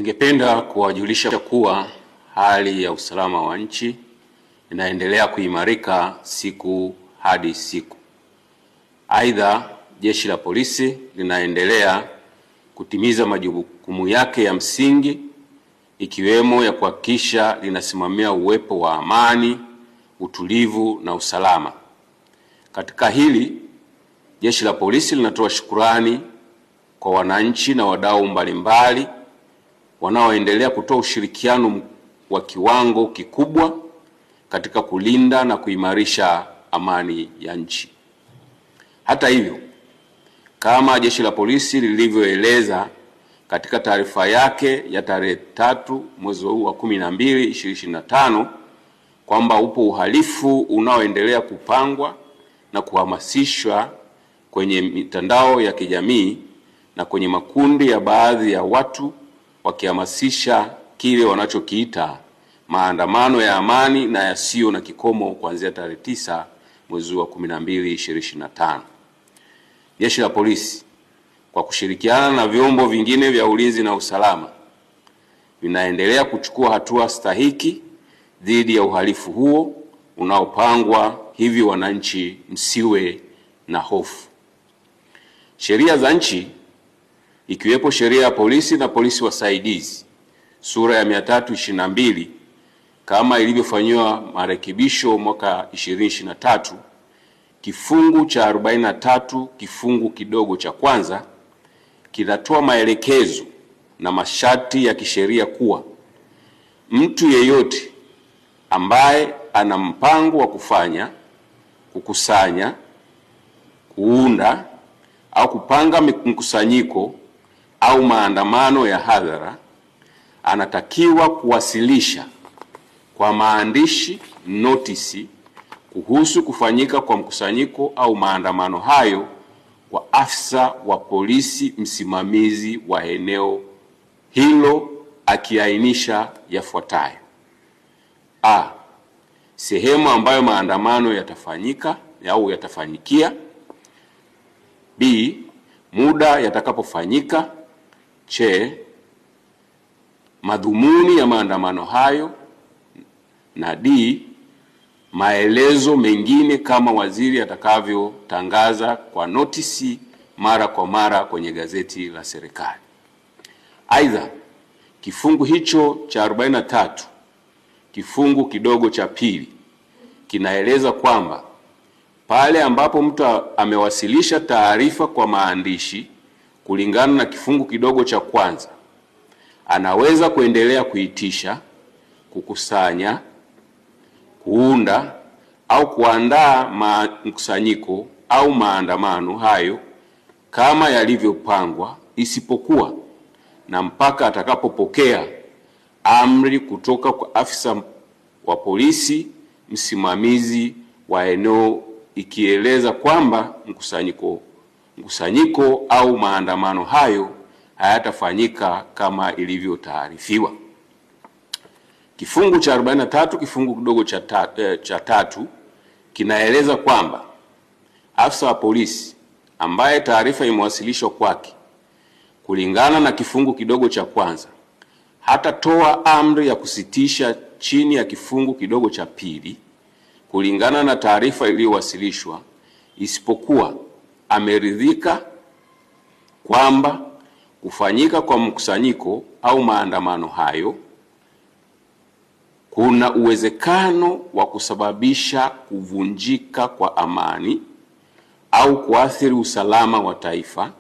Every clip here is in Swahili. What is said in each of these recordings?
Ningependa kuwajulisha kuwa hali ya usalama wa nchi inaendelea kuimarika siku hadi siku. Aidha, Jeshi la Polisi linaendelea kutimiza majukumu yake ya msingi ikiwemo ya kuhakikisha linasimamia uwepo wa amani, utulivu na usalama. Katika hili, Jeshi la Polisi linatoa shukrani kwa wananchi na wadau mbalimbali wanaoendelea kutoa ushirikiano wa kiwango kikubwa katika kulinda na kuimarisha amani ya nchi. Hata hivyo, kama Jeshi la Polisi lilivyoeleza katika taarifa yake ya tarehe 3 mwezi huu wa 12 2025 kwamba upo uhalifu unaoendelea kupangwa na kuhamasishwa kwenye mitandao ya kijamii na kwenye makundi ya baadhi ya watu wakihamasisha kile wanachokiita maandamano ya amani na yasiyo na kikomo kuanzia tarehe 9 mwezi wa 12 2025. Jeshi la Polisi kwa kushirikiana na vyombo vingine vya ulinzi na usalama vinaendelea kuchukua hatua stahiki dhidi ya uhalifu huo unaopangwa, hivi wananchi msiwe na hofu. Sheria za nchi ikiwepo sheria ya polisi na polisi wasaidizi sura ya 322 kama ilivyofanywa marekebisho mwaka 2023 kifungu cha 43 kifungu kidogo cha kwanza kinatoa maelekezo na masharti ya kisheria kuwa mtu yeyote ambaye ana mpango wa kufanya, kukusanya, kuunda au kupanga mkusanyiko au maandamano ya hadhara anatakiwa kuwasilisha kwa maandishi notisi kuhusu kufanyika kwa mkusanyiko au maandamano hayo kwa afisa wa polisi msimamizi wa eneo hilo, akiainisha yafuatayo: A, sehemu ambayo maandamano yatafanyika au yatafanyikia; B, muda yatakapofanyika; C, madhumuni ya maandamano hayo; na D, maelezo mengine kama waziri atakavyotangaza kwa notisi mara kwa mara kwenye gazeti la serikali. Aidha, kifungu hicho cha 43 kifungu kidogo cha pili kinaeleza kwamba pale ambapo mtu amewasilisha taarifa kwa maandishi kulingana na kifungu kidogo cha kwanza, anaweza kuendelea kuitisha, kukusanya, kuunda au kuandaa mkusanyiko au maandamano hayo kama yalivyopangwa, isipokuwa na mpaka atakapopokea amri kutoka kwa afisa wa polisi msimamizi wa eneo ikieleza kwamba mkusanyiko au maandamano hayo hayatafanyika kama ilivyotaarifiwa. Kifungu cha 43 kifungu kidogo cha tatu kinaeleza kwamba afisa wa polisi ambaye taarifa imewasilishwa kwake kulingana na kifungu kidogo cha kwanza hatatoa amri ya kusitisha chini ya kifungu kidogo cha pili kulingana na taarifa iliyowasilishwa, isipokuwa ameridhika kwamba kufanyika kwa mkusanyiko au maandamano hayo kuna uwezekano wa kusababisha kuvunjika kwa amani au kuathiri usalama wa taifa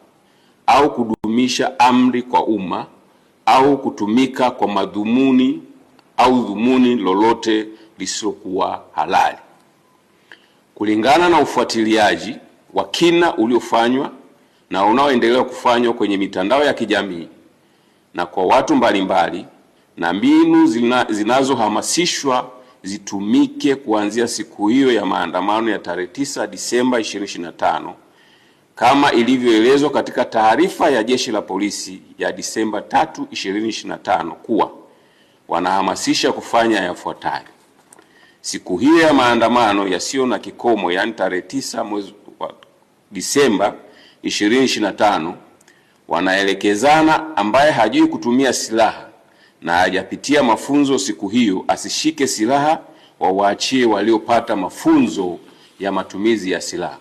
au kudumisha amri kwa umma au kutumika kwa madhumuni au dhumuni lolote lisilokuwa halali. Kulingana na ufuatiliaji wa kina uliofanywa na unaoendelea kufanywa kwenye mitandao ya kijamii na kwa watu mbalimbali, na mbinu zinazohamasishwa zitumike kuanzia siku hiyo ya maandamano ya tarehe 9 Disemba 2025 kama ilivyoelezwa katika taarifa ya Jeshi la Polisi ya Disemba 3 2025 kuwa wanahamasisha kufanya yafuatayo: siku hiyo ya maandamano yasiyo na kikomo, yani tarehe 9 mwezi wa Disemba 2025, wanaelekezana ambaye hajui kutumia silaha na hajapitia mafunzo siku hiyo asishike silaha, wawaachie waliopata mafunzo ya matumizi ya silaha,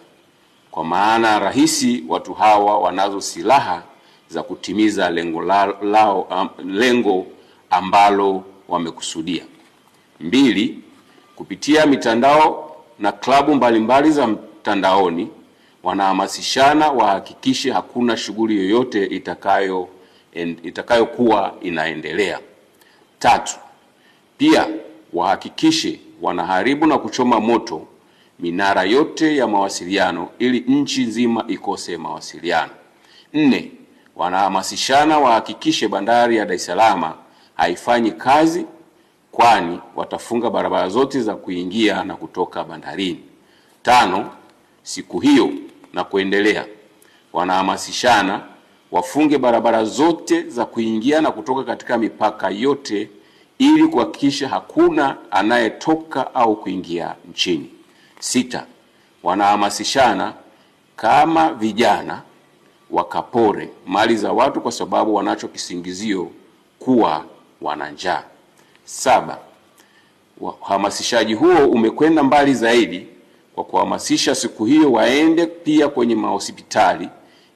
kwa maana rahisi watu hawa wanazo silaha za kutimiza lengo ambalo wamekusudia. 2. Kupitia mitandao na klabu mbalimbali za mtandaoni wanahamasishana wahakikishe hakuna shughuli yoyote itakayokuwa inaendelea. 3. Pia wahakikishe wanaharibu na kuchoma moto minara yote ya mawasiliano ili nchi nzima ikose mawasiliano. 4. Wanahamasishana wahakikishe bandari ya Dar es Salaam haifanyi kazi, kwani watafunga barabara zote za kuingia na kutoka bandarini. 5. Siku hiyo na kuendelea wanahamasishana wafunge barabara zote za kuingia na kutoka katika mipaka yote ili kuhakikisha hakuna anayetoka au kuingia nchini. 6. Wanahamasishana kama vijana wakapore mali za watu kwa sababu wanacho kisingizio kuwa wana njaa. 7. Uhamasishaji huo umekwenda mbali zaidi kwa kuhamasisha siku hiyo waende pia kwenye mahospitali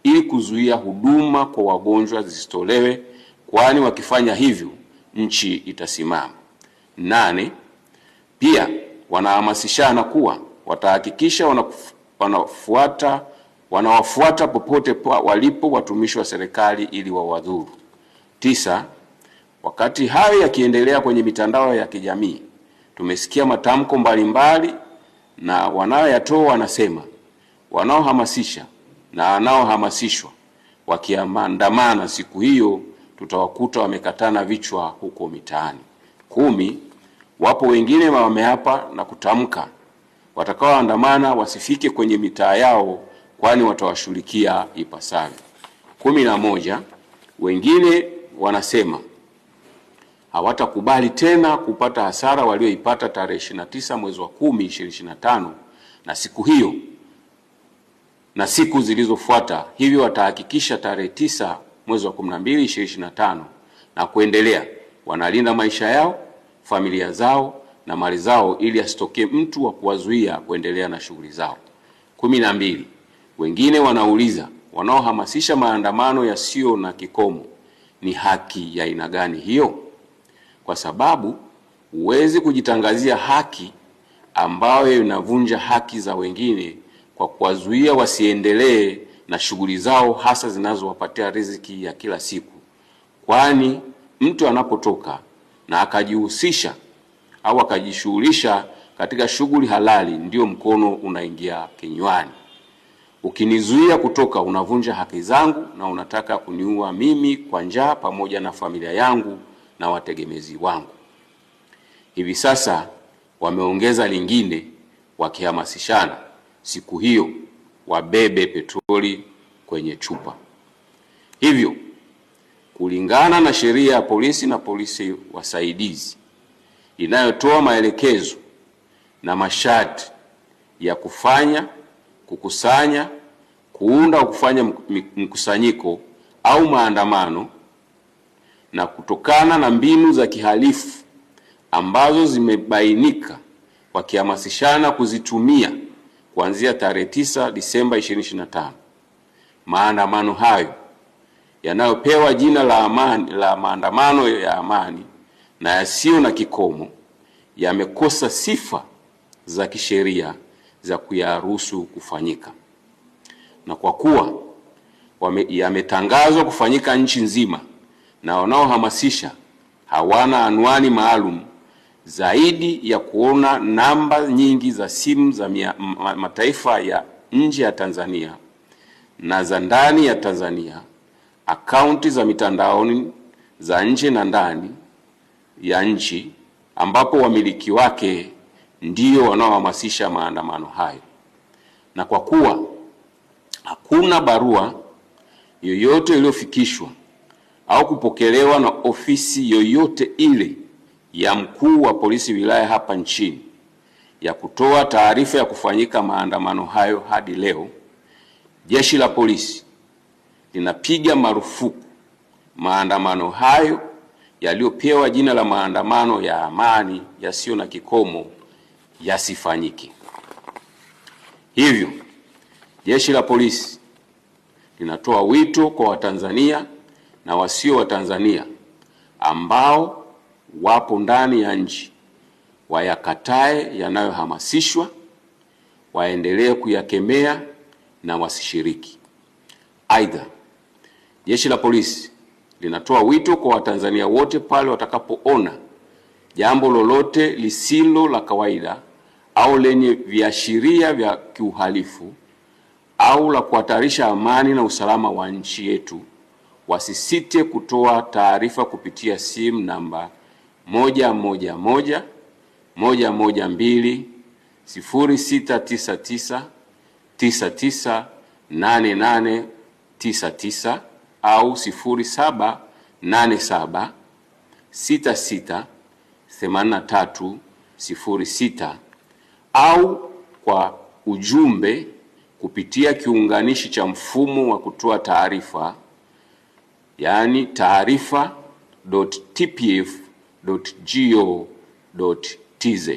ili kuzuia huduma kwa wagonjwa zisitolewe, kwani wakifanya hivyo nchi itasimama. 8. Pia wanahamasishana kuwa watahakikisha wanawafuata popote walipo watumishi wa serikali ili wawadhuru. 9. Wakati hayo yakiendelea kwenye mitandao ya kijamii, tumesikia matamko mbalimbali na wanaoyatoa wanasema wanaohamasisha na wanaohamasishwa wakiandamana siku hiyo tutawakuta wamekatana vichwa huko mitaani. 10. Wapo wengine wameapa na kutamka watakaoandamana wasifike kwenye mitaa yao, kwani watawashughulikia ipasavyo. 11. Wengine wanasema hawatakubali tena kupata hasara walioipata tarehe 29 mwezi wa 10 2025 na siku hiyo na siku zilizofuata, hivyo watahakikisha tarehe 9 mwezi wa 12 2025 na kuendelea wanalinda maisha yao, familia zao na mali zao ili asitokee mtu wa kuwazuia kuendelea na shughuli zao. 12. Wengine wanauliza wanaohamasisha maandamano yasiyo na kikomo ni haki ya aina gani hiyo? Kwa sababu huwezi kujitangazia haki ambayo inavunja haki za wengine kwa kuwazuia wasiendelee na shughuli zao hasa zinazowapatia riziki ya kila siku, kwani mtu anapotoka na akajihusisha au akajishughulisha katika shughuli halali ndio mkono unaingia kinywani. Ukinizuia kutoka unavunja haki zangu na unataka kuniua mimi kwa njaa pamoja na familia yangu na wategemezi wangu. Hivi sasa wameongeza lingine wakihamasishana siku hiyo wabebe petroli kwenye chupa. Hivyo kulingana na sheria ya polisi na polisi wasaidizi inayotoa maelekezo na masharti ya kufanya, kukusanya, kuunda au kufanya mkusanyiko au maandamano, na kutokana na mbinu za kihalifu ambazo zimebainika wakihamasishana kuzitumia kuanzia tarehe 9 Disemba 2025, maandamano hayo yanayopewa jina la maandamano ya amani na yasiyo na kikomo yamekosa sifa za kisheria za kuyaruhusu kufanyika, na kwa kuwa yametangazwa kufanyika nchi nzima na wanaohamasisha hawana anwani maalum zaidi ya kuona namba nyingi za simu za mataifa ya nje ya Tanzania na za ndani ya Tanzania, akaunti za mitandaoni za nje na ndani ya nchi ambapo wamiliki wake ndio wanaohamasisha maandamano hayo, na kwa kuwa hakuna barua yoyote iliyofikishwa au kupokelewa na ofisi yoyote ile ya mkuu wa polisi wilaya hapa nchini ya kutoa taarifa ya kufanyika maandamano hayo hadi leo, Jeshi la Polisi linapiga marufuku maandamano hayo yaliyopewa jina la maandamano ya amani yasiyo na kikomo yasifanyike. Hivyo, Jeshi la Polisi linatoa wito kwa Watanzania na wasio Watanzania ambao wapo ndani ya nchi wayakatae yanayohamasishwa, waendelee kuyakemea na wasishiriki. Aidha, Jeshi la Polisi linatoa wito kwa Watanzania wote pale watakapoona jambo lolote lisilo la kawaida au lenye viashiria vya kiuhalifu au la kuhatarisha amani na usalama wa nchi yetu, wasisite kutoa taarifa kupitia simu namba 111 112 0699 998899 au 0787 66 83 06 au kwa ujumbe kupitia kiunganishi cha mfumo wa kutoa taarifa, yani taarifa.tpf.go.tz.